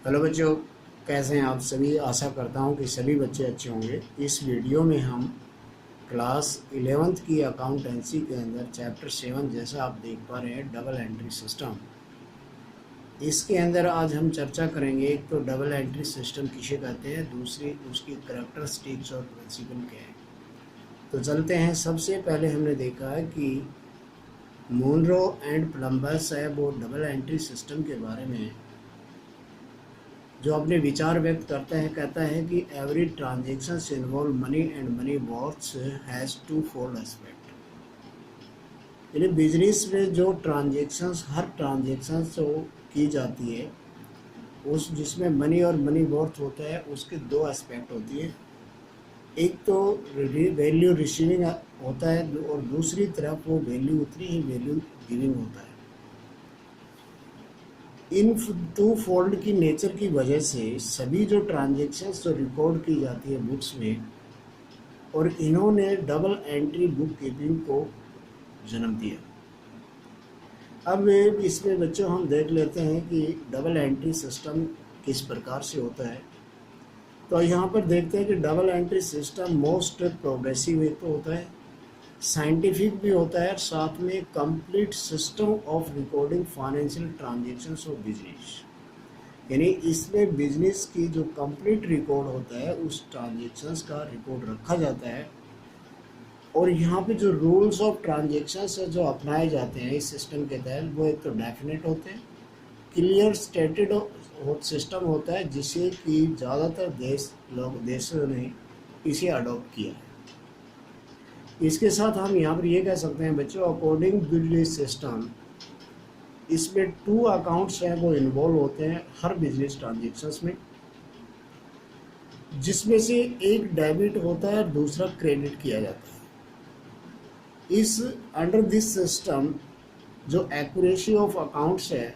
Hello बच्चों, कैसे हैं आप सभी। आशा करता हूं कि सभी बच्चे अच्छे होंगे। इस वीडियो में हम क्लास 11th की अकाउंटेंसी के अंदर चैप्टर 7 जैसा आप देख पा रहे हैं डबल एंट्री सिस्टम, इसके अंदर आज हम चर्चा करेंगे। एक तो डबल एंट्री सिस्टम किसे कहते हैं, दूसरी उसकी करैक्टरिस्टिक्स और प्रिंसिपल क्या है। तो चलते हैं। सबसे पहले हमने देखा है कि मुनरो एंड प्लम्बर्स है वो डबल एंट्री सिस्टम के बारे में जो अपने विचार व्यक्त करता है। कहता है कि every transaction involve money and money worths has two fold aspect. यानी बिजनेस में जो ट्रांजेक्शन्स, हर ट्रांजेक्शन जो की जाती है उस जिसमें मनी और मनी वॉर्थ होता है, उसके दो एस्पेक्ट होती है। एक तो वैल्यू रिसीविंग होता है और दूसरी तरफ वो वैल्यू उतनी ही वैल्यू गिविंग होता है। इन टू फोल्ड की नेचर की वजह से सभी जो ट्रांजेक्शन्स जो रिकॉर्ड की जाती है बुक्स में, और इन्होंने डबल एंट्री बुक कीपिंग को जन्म दिया। अब इसमें बच्चों हम देख लेते हैं कि डबल एंट्री सिस्टम किस प्रकार से होता है। तो यहाँ पर देखते हैं कि double entry system most progressive एक तो होता है, साइंटिफिक भी होता है, साथ में complete system of recording financial transactions of business. यानी इसमें बिजनेस की जो कंप्लीट रिकॉर्ड होता है उस ट्रांजेक्शन्स का रिकॉर्ड रखा जाता है। और यहाँ पे जो रूल्स ऑफ ट्रांजेक्शन्स जो अपनाए जाते हैं इस सिस्टम के तहत, वो एक तो डेफिनेट होते हैं, क्लियर स्टेटेड सिस्टम होता है, जिसे कि ज़्यादातर देशों ने इसे अडॉप्ट किया है। इसके साथ हम यहाँ पर ये कह सकते हैं बच्चों, अकॉर्डिंग टू दिस सिस्टम इसमें टू अकाउंट्स हैं वो इन्वॉल्व होते हैं हर बिजनेस ट्रांजेक्शन्स में, जिसमें से एक डेबिट होता है और दूसरा क्रेडिट किया जाता है। इस अंडर दिस सिस्टम जो एक्यूरेसी ऑफ अकाउंट्स है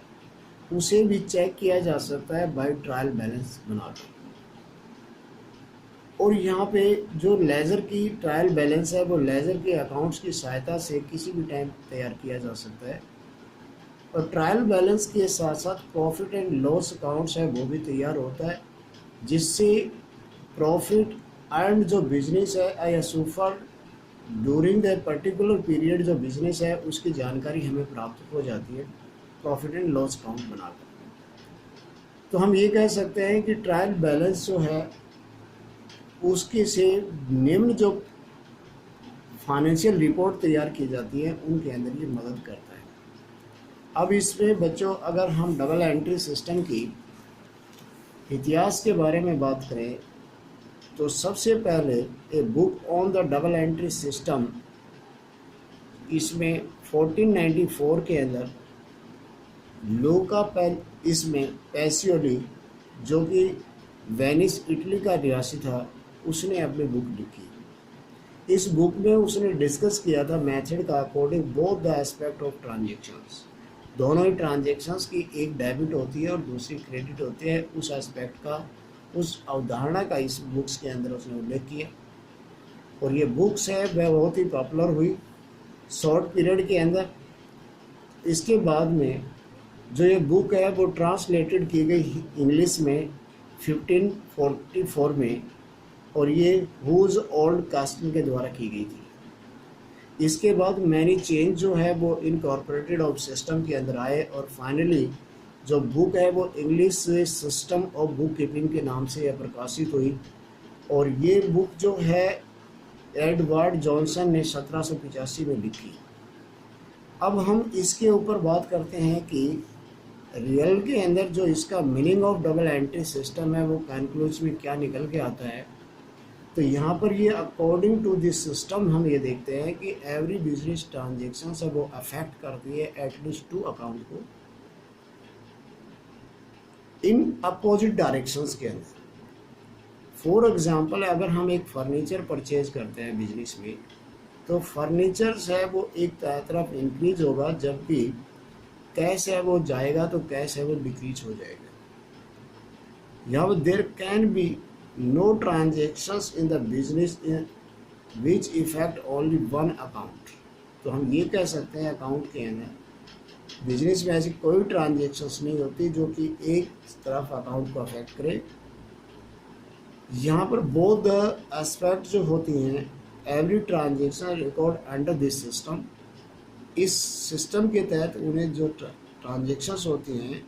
उसे भी चेक किया जा सकता है बाय ट्रायल बैलेंस बनाकर। और यहाँ पे जो लेजर की ट्रायल बैलेंस है वो लेजर के अकाउंट्स की सहायता से किसी भी टाइम तैयार किया जा सकता है। और ट्रायल बैलेंस के साथ साथ प्रॉफिट एंड लॉस अकाउंट्स है वो भी तैयार होता है, जिससे प्रॉफिट एंड जो बिजनेस है या super during the particular period जो बिजनेस है उसकी जानकारी हमें प्राप्त हो जाती है प्रॉफिट एंड लॉस अकाउंट बनाकर। तो हम ये कह सकते हैं कि ट्रायल बैलेंस जो है उसके से निम्न जो फाइनेंशियल रिपोर्ट तैयार की जाती है उनके अंदर ये मदद करता है। अब इसमें बच्चों अगर हम डबल एंट्री सिस्टम की इतिहास के बारे में बात करें तो सबसे पहले a book on the double entry system, इसमें 1494 के अंदर लूका इसमें पैसियोली जो कि वेनिस इटली का रियासी था उसने अपनी बुक लिखी। इस बुक में उसने डिस्कस किया था मेथड का according both the aspect of transactions. दोनों ही ट्रांजेक्शन्स की एक डेबिट होती है और दूसरी क्रेडिट होती है, उस एस्पेक्ट का, उस अवधारणा का इस बुक्स के अंदर उसने उल्लेख किया। और ये बुक्स है वह बहुत ही पॉपुलर हुई शॉर्ट पीरियड के अंदर। इसके बाद में जो ये बुक है वो ट्रांसलेटेड की गई इंग्लिश में 1544 में, और ये हुज ओल्ड कास्टिंग के द्वारा की गई थी। इसके बाद मैनी चेंज जो है वो इनकॉर्पोरेटेड ऑफ सिस्टम के अंदर आए और फाइनली जो बुक है वो English system of book keeping के नाम से यह प्रकाशित हुई। और ये बुक जो है एडवर्ड जॉनसन ने 1785 में लिखी। अब हम इसके ऊपर बात करते हैं कि रियल के अंदर जो इसका meaning of double entry system है वो कंक्लूजन में क्या निकल के आता है। तो यहाँ पर ये अकॉर्डिंग टू दिस सिस्टम हम ये देखते हैं कि एवरी बिजनेस ट्रांजेक्शन है वो अफेक्ट करती है एटलीस्ट टू अकाउंट को इन अपोजिट डायरेक्शंस के अंदर। फॉर एग्जांपल अगर हम एक फर्नीचर परचेज करते हैं बिजनेस में, तो फर्नीचर्स है वो एक तरफ इंक्रीज होगा, जबकि कैश है वो जाएगा तो कैश है वो डिक्रीज हो जाएगा। यहाँ there can be no transactions in the business in which effect only one account. तो हम ये कह सकते हैं अकाउंट के अंदर बिजनेस में ऐसी कोई ट्रांजेक्शन्स नहीं होती जो कि एक तरफ अकाउंट को अफेक्ट करे। यहाँ पर बोथ द एस्पेक्ट जो होती हैं, every transaction record under this system, इस सिस्टम के तहत उन्हें जो ट्रांजेक्शन्स होती हैं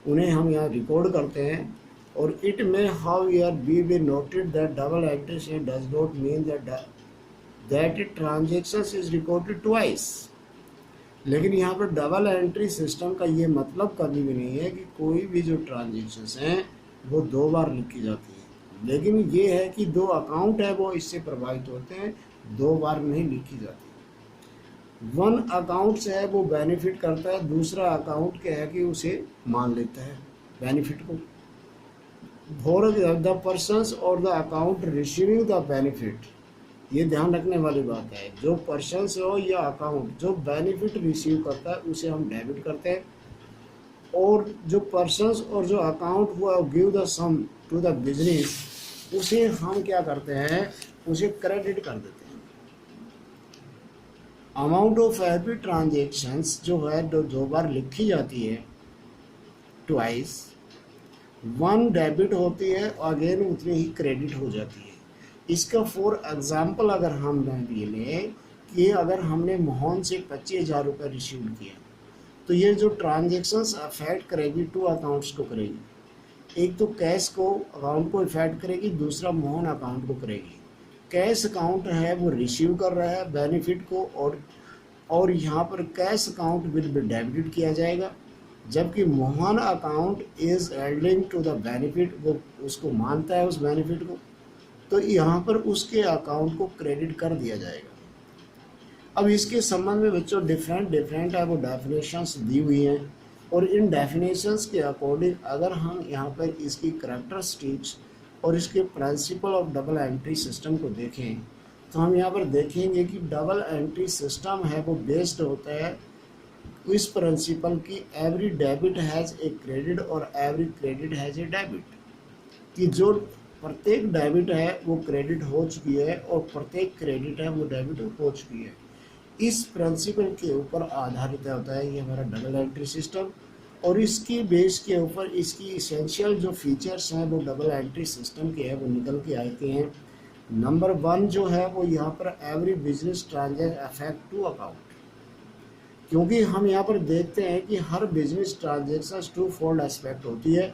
उन्हें हम यहाँ रिकॉर्ड करते हैं। और इट में how year be noted that double entry does not mean that transactions is recorded twice. लेकिन यहाँ पर डबल एंट्री सिस्टम का ये मतलब कभी भी नहीं है कि कोई भी जो ट्रांजेक्शन्स हैं वो 2 बार लिखी जाती है। लेकिन ये है कि 2 अकाउंट है वो इससे प्रभावित होते हैं, 2 बार नहीं लिखी जाती। वन अकाउंट से है वो बेनिफिट करता है, दूसरा अकाउंट क्या है कि उसे मान लेता है बेनिफिट को। फॉर द पर्सन्स और the account receiving the benefit, ये ध्यान रखने वाली बात है, जो पर्सन्स हो या अकाउंट जो बेनिफिट रिसीव करता है उसे हम डेबिट करते हैं, और जो पर्सन्स और जो अकाउंट हुआ give the sum to the business उसे हम क्या करते हैं, उसे क्रेडिट कर देते हैं। अमाउंट ऑफ एवरी ट्रांजेक्शन्स जो है 2 बार लिखी जाती है ट्वाइस, 1 डेबिट होती है और अगेन उतनी ही क्रेडिट हो जाती है। इसका फॉर एग्जांपल अगर हम ये लें कि अगर हमने मोहन से 25,000 रुपये रिसीव किया तो ये जो ट्रांजेक्शन्स अफेक्ट करेगी 2 अकाउंट्स को करेगी। एक तो कैश को अकाउंट को इफेक्ट करेगी, दूसरा मोहन अकाउंट को करेगी। कैश अकाउंट है वो रिसीव कर रहा है बेनिफिट को, और यहाँ पर cash account will be debited किया जाएगा, जबकि Mohan account is yielding to the benefit, वो उसको मानता है उस बेनिफिट को, तो यहाँ पर उसके अकाउंट को क्रेडिट कर दिया जाएगा। अब इसके संबंध में बच्चों डिफरेंट है वो डेफिनेशंस दी हुई हैं, और इन डेफिनेशंस के अकॉर्डिंग अगर हम यहाँ पर इसकी करैक्टरिस्टिक्स और इसके principle of double entry system को देखें तो हम यहाँ पर देखेंगे कि डबल एंट्री सिस्टम है वो बेस्ड होता है इस प्रिंसिपल की every debit has a credit और every credit has a debit, कि जो प्रत्येक डेबिट है वो क्रेडिट हो चुकी है और प्रत्येक क्रेडिट है वो डेबिट हो चुकी है। इस प्रिंसिपल के ऊपर आधारित होता है ये हमारा डबल एंट्री सिस्टम, और इसकी बेस के ऊपर इसकी इसेंशियल जो फीचर्स हैं वो डबल एंट्री सिस्टम के हैं वो निकल के आते हैं। नंबर 1 जो है वो यहाँ पर every business transaction affect 2 account, क्योंकि हम यहाँ पर देखते हैं कि हर बिजनेस ट्रांजेक्शन 2 फोल्ड एस्पेक्ट होती है।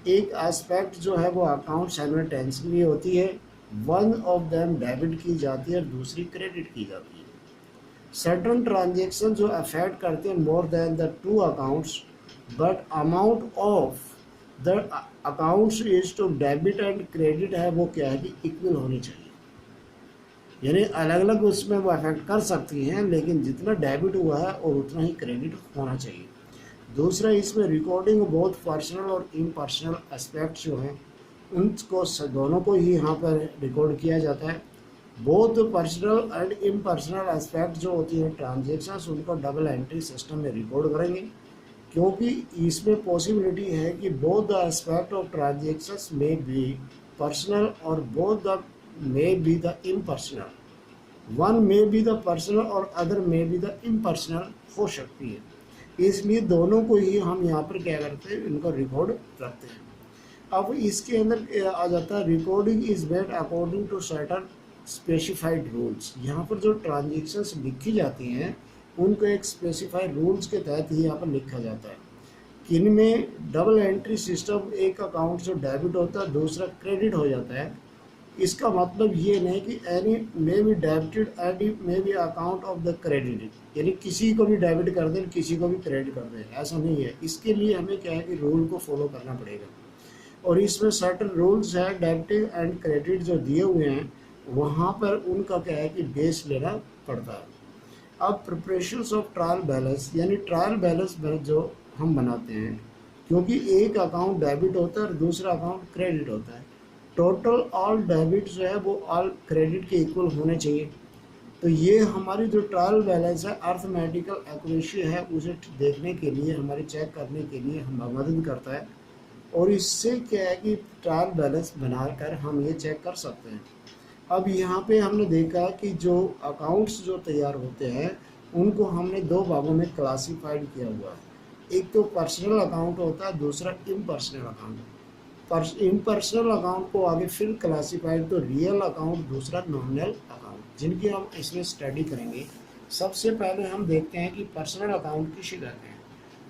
एक एस्पेक्ट जो है वो अकाउंट साइमल्टेनियसली होती है, वन ऑफ देम डेबिट की जाती है और दूसरी क्रेडिट की जाती है। सर्टन ट्रांजेक्शन जो अफेक्ट करते हैं more than the 2 accounts, but amount of the accounts is to debit and credit है वो क्या है कि इक्वल होनी चाहिए, यानी अलग अलग उसमें वो अफेक्ट कर सकती हैं, लेकिन जितना डेबिट हुआ है और उतना ही क्रेडिट होना चाहिए। दूसरा, इसमें रिकॉर्डिंग बोथ पर्सनल और इम्पर्सनल एस्पेक्ट जो हैं उनको दोनों को ही यहाँ पर रिकॉर्ड किया जाता है। Both personal and impersonal aspect जो होती हैं ट्रांजेक्शन्स उनको डबल एंट्री सिस्टम में रिकॉर्ड करेंगे, क्योंकि इसमें पॉसिबिलिटी है कि both the aspect of transactions में बी पर्सनल और both the may be the impersonal, one may be the personal और other may be the impersonal हो सकती है। इसलिए दोनों को ही हम यहाँ पर क्या करते हैं, इनको रिकॉर्ड रखते हैं। अब इसके अंदर आ जाता है recording is made according to certain specified rules. यहाँ पर जो ट्रांजेक्शन्स लिखी जाती हैं उनको एक स्पेसिफाइड रूल्स के तहत ही यहाँ पर लिखा जाता है। इनमें डबल एंट्री सिस्टम, एक अकाउंट जो डेबिट होता है दूसरा क्रेडिट हो जाता है। इसका मतलब ये नहीं कि any may be debited and may be account of the credit, यानी किसी को भी डेबिट कर दें किसी को भी क्रेडिट कर दें, ऐसा नहीं है। इसके लिए हमें क्या है कि रूल को फॉलो करना पड़ेगा, और इसमें सर्टेन रूल्स है डेबिटिंग एंड क्रेडिट जो दिए हुए हैं वहाँ पर उनका क्या है कि बेस लेना पड़ता है। अब प्रिपरेशंस ऑफ ट्रायल बैलेंस, यानी ट्रायल बैलेंस जो हम बनाते हैं, क्योंकि एक अकाउंट डेबिट होता है और दूसरा अकाउंट क्रेडिट होता है, टोटल ऑल डेबिट जो है वो ऑल क्रेडिट के इक्वल होने चाहिए। तो ये हमारी जो ट्रायल बैलेंस है अर्थमेटिकल एक्यूरेसी है उसे देखने के लिए, हमारे चेक करने के लिए हम मदद करता है, और इससे क्या है कि ट्रायल बैलेंस बनाकर हम ये चेक कर सकते हैं। अब यहाँ पे हमने देखा कि जो अकाउंट्स जो तैयार होते हैं उनको हमने दो भागों में क्लासिफाइड किया हुआ है। एक तो पर्सनल अकाउंट होता है, दूसरा इम्पर्सनल अकाउंट। इम्पर्सनल अकाउंट को आगे फिर क्लासिफाइड तो रियल अकाउंट, दूसरा नॉमिनल अकाउंट, जिनकी हम इसमें स्टडी करेंगे। सबसे पहले हम देखते हैं कि पर्सनल अकाउंट किसे कहते हैं।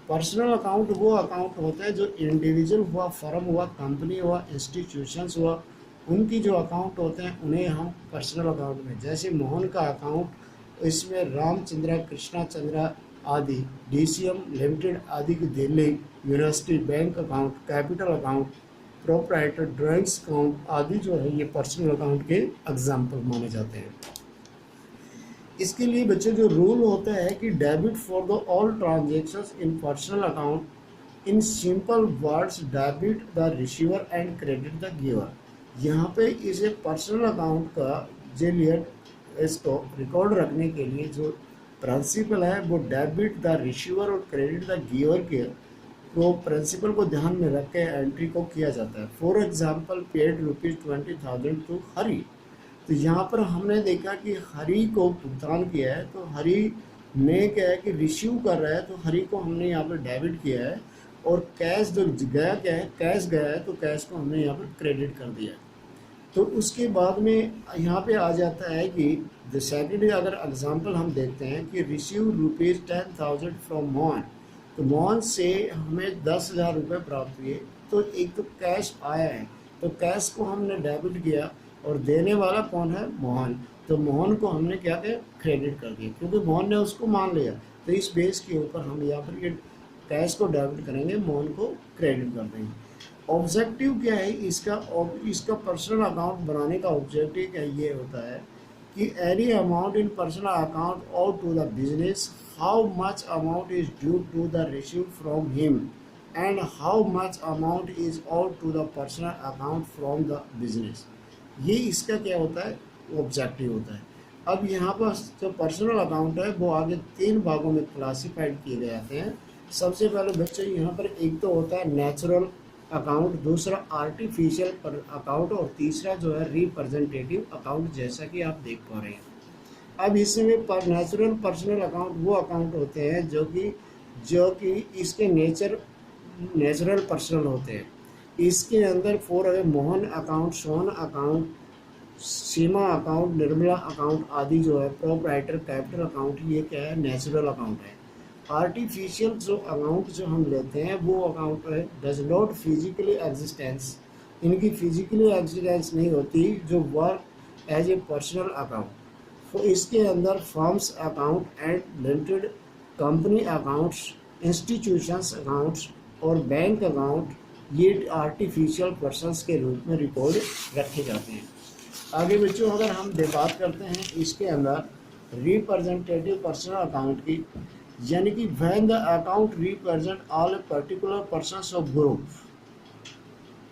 पर्सनल अकाउंट वो अकाउंट होता है जो इंडिविजुअल हुआ, फर्म हुआ, कंपनी हुआ, इंस्टीट्यूशंस हुआ, उनकी जो अकाउंट होते हैं उन्हें हम पर्सनल अकाउंट में, जैसे मोहन का अकाउंट, इसमें रामचंद्रा, कृष्णा चंद्रा आदि, डीसीएम लिमिटेड आदि की Delhi university bank account, capital account, proprietor drawings account आदि जो है ये पर्सनल अकाउंट के एग्जाम्पल माने जाते हैं। इसके लिए बच्चों जो रूल होता है कि debit for the all transactions in personal account, in simple words debit the receiver and credit the giver. यहाँ पे इसे पर्सनल अकाउंट का जे लिए इसको रिकॉर्ड रखने के लिए जो प्रिंसिपल है वो डेबिट द रिसीवर और क्रेडिट द गिवर के तो प्रिंसिपल को ध्यान में रख के एंट्री को किया जाता है। फॉर एग्जाम्पल पेड ₹20,000 टू हरी। तो यहाँ पर हमने देखा कि हरी को भुगतान किया है, तो हरी ने क्या है कि रिसीव कर रहा है, तो हरी को हमने यहाँ पर डेबिट किया है, और कैश जो गया क्या है, कैश गया है, तो कैश को हमने यहाँ पर क्रेडिट कर दिया है। तो उसके बाद में यहाँ पे आ जाता है कि द सेकेंड अगर एग्जांपल हम देखते हैं कि रिसीव ₹10,000 फ्रॉम मोहन, तो मोहन से हमें 10,000 रुपये प्राप्त हुए। तो एक तो कैश आया है, तो कैश को हमने डेबिट किया, और देने वाला कौन है, मोहन, तो मोहन को हमने क्या किया, क्रेडिट कर दिया, क्योंकि मोहन ने उसको मान लिया। तो इस बेस के ऊपर हम यहाँ पर ये कैश को डेबिट करेंगे, मोहन को क्रेडिट कर देंगे। ऑब्जेक्टिव क्या है इसका पर्सनल अकाउंट बनाने का ऑब्जेक्टिव क्या ये होता है कि any amount in personal account out to the business, how much amount is due to the receive from him and how much amount is out to the personal account from the business. ये इसका क्या होता है, objective होता है। अब यहाँ पर जो पर्सनल अकाउंट है वो आगे 3 भागों में क्लासिफाइड किए गए जाते हैं। सबसे पहले बच्चों यहाँ पर एक तो होता है नेचुरल अकाउंट, दूसरा आर्टिफिशियल अकाउंट, और तीसरा जो है रिप्रेजेंटेटिव अकाउंट, जैसा कि आप देख पा रहे हैं। अब इसमें नेचुरल पर्सनल अकाउंट वो अकाउंट होते हैं जो कि इसके नेचुरल पर्सनल होते हैं। इसके अंदर for Mohan account, Sohan account, Seema account, Nirmala account आदि जो है, प्रोप्राइटर कैपिटल अकाउंट, ये क्या है, नेचुरल अकाउंट है। आर्टिफिशियल जो अकाउंट जो हम लेते हैं वो अकाउंट है डज नॉट फिजिकली एग्जिस्टेंस, इनकी फिजिकली एग्जिस्टेंस नहीं होती, जो work as a personal account. तो इसके अंदर firms account and limited company accounts, institutions accounts और बैंक अकाउंट ये आर्टिफिशियल पर्सनस के रूप में रिकॉर्ड रखे जाते हैं। आगे बच्चों अगर हम बात करते हैं इसके अंदर रिप्रेजेंटेटिव पर्सनल अकाउंट की, यानी कि when the account represent all particular persons of group,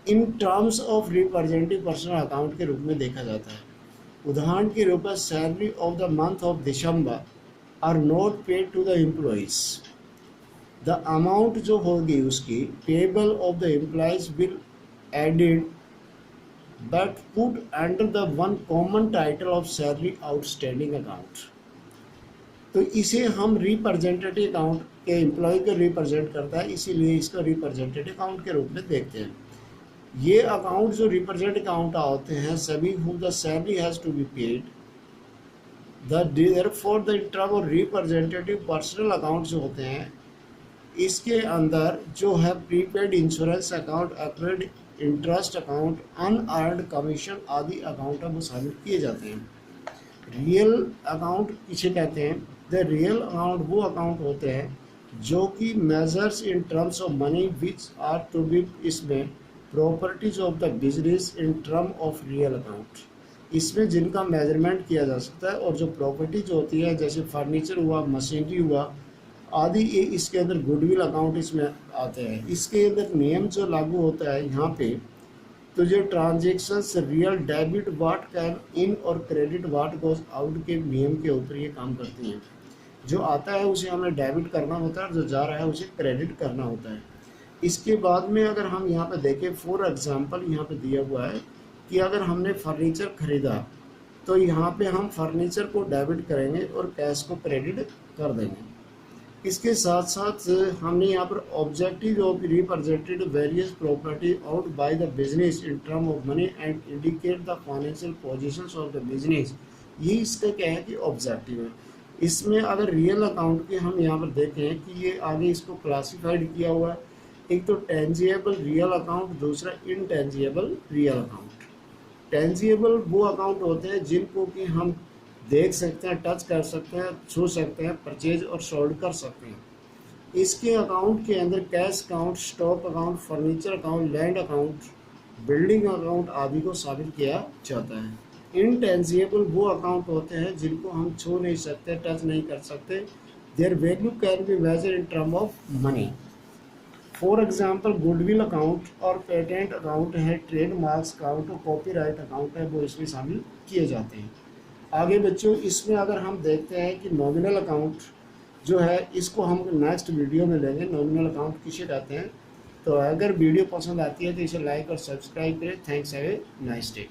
in terms of representative personal account के रूप में देखा जाता है। उदाहरण के रूप में salary of the month of December are not paid to the employees, the amount जो होगी उसकी payable of the employees will added but put under the one common title of salary outstanding account. तो इसे हम representative account के employ को represent करता है, इसीलिए इसको रिप्रेजेंटेटिव अकाउंट के रूप में देखते हैं। ये अकाउंट जो रिप्रेजेंटेटिव अकाउंट होते हैं सभी who the salary has to be paid, therefore the term और रिप्रेजेंटेटिव पर्सनल अकाउंट जो होते हैं इसके अंदर जो है prepaid insurance account, accrued interest account, unearned commission आदि अकाउंट वो शामिल किए जाते हैं। रियल अकाउंट किसे कहते हैं, द रियल अकाउंट वो अकाउंट होते हैं जो कि measures in terms of money which are to be, इसमें properties of the business in term of real account, इसमें जिनका मेजरमेंट किया जा सकता है, और जो प्रॉपर्टीज होती है जैसे फर्नीचर हुआ, मशीनरी हुआ आदि, ये इसके अंदर गुडविल अकाउंट इसमें आते हैं। इसके अंदर नियम जो लागू होता है यहाँ पे, तो जो transactions real debit what can in और क्रेडिट वाट गोज आउट के नियम के ऊपर ये काम करती हैं। जो आता है उसे हमें डेबिट करना होता है, और जो जा रहा है उसे क्रेडिट करना होता है। इसके बाद में अगर हम यहाँ पे देखें, फॉर एग्जांपल यहाँ पे दिया हुआ है कि अगर हमने फर्नीचर खरीदा तो यहाँ पे हम फर्नीचर को डेबिट करेंगे और कैश को क्रेडिट कर देंगे। इसके साथ साथ हमने यहाँ पर objective of represented various property out by the business in term of money and indicate the financial positions of the business, ये इसका क्या है कि ऑब्जेक्टिव है। इसमें अगर रियल अकाउंट के हम यहाँ पर देखें कि ये आगे इसको क्लासिफाइड किया हुआ है, एक तो टेंजिएबल रियल अकाउंट, दूसरा इनटेंजिएबल रियल अकाउंट। टेंजिएबल वो अकाउंट होते हैं जिनको कि हम देख सकते हैं, टच कर सकते हैं, छू सकते हैं, परचेज और सोल्ड कर सकते हैं। इसके अकाउंट के अंदर cash account, stock account, furniture account, land account, building account आदि को शामिल किया जाता है। इनटेंजिबल वो अकाउंट होते हैं जिनको हम छू नहीं सकते, टच नहीं कर सकते। Their value can be measure in term of money. For example goodwill account और पेटेंट अकाउंट है, ट्रेडमार्क्स अकाउंट और कॉपीराइट अकाउंट है, वो इसमें शामिल किए जाते हैं। आगे बच्चों इसमें अगर हम देखते हैं कि नॉमिनल अकाउंट जो है, इसको हम नेक्स्ट वीडियो में लेंगे, नॉमिनल अकाउंट किसे कहते हैं। तो अगर वीडियो पसंद आती है तो इसे लाइक और सब्सक्राइब करें। Thanks, have a nice day.